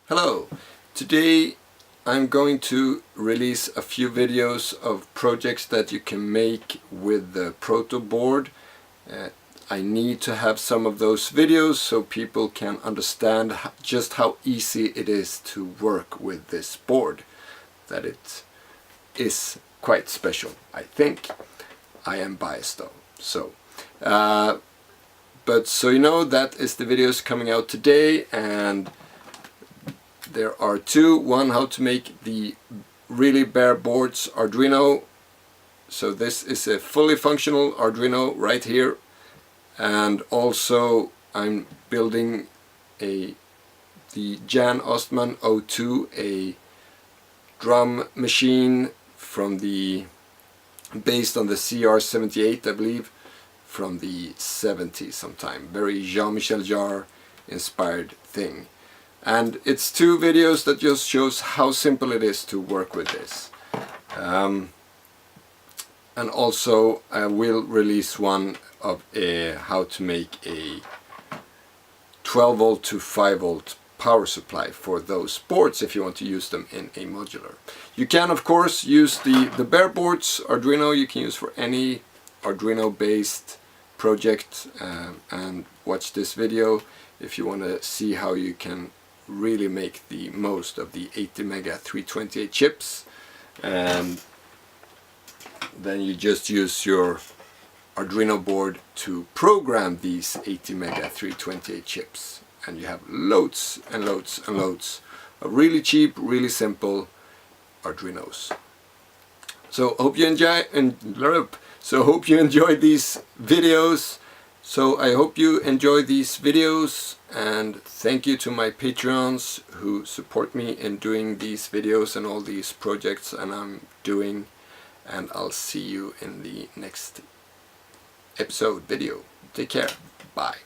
Hello! Today I'm going to release a few videos of projects that you can make with the Proto board. I need to have some of those videos so people can understand just how easy it is to work with this board. That it is quite special, I think. I am biased though. But so you know, that is the videos coming out today, and there are two. One, how to make the really bare boards Arduino. So this is a fully functional Arduino right here. And also I'm building the Jan Ostman 02, a drum machine from based on the CR78, I believe, from the 70s sometime. Very Jean-Michel Jarre inspired thing. And it's two videos that just shows how simple it is to work with this. And also I will release one of how to make a 12 volt to 5 volt power supply for those boards if you want to use them in a modular. You can of course use the bare boards Arduino. You can use for any Arduino based project, and watch this video if you want to see how you can really make the most of the 80 mega 328 chips. And then you just use your Arduino board to program these 80 mega 328 chips, and you have loads and loads and loads of really cheap, really simple Arduinos. So hope you enjoy these videos. So I hope you enjoy these videos, and thank you to my Patreons who support me in doing these videos and all these projects and I'm doing, and I'll see you in the next episode video. Take care. Bye.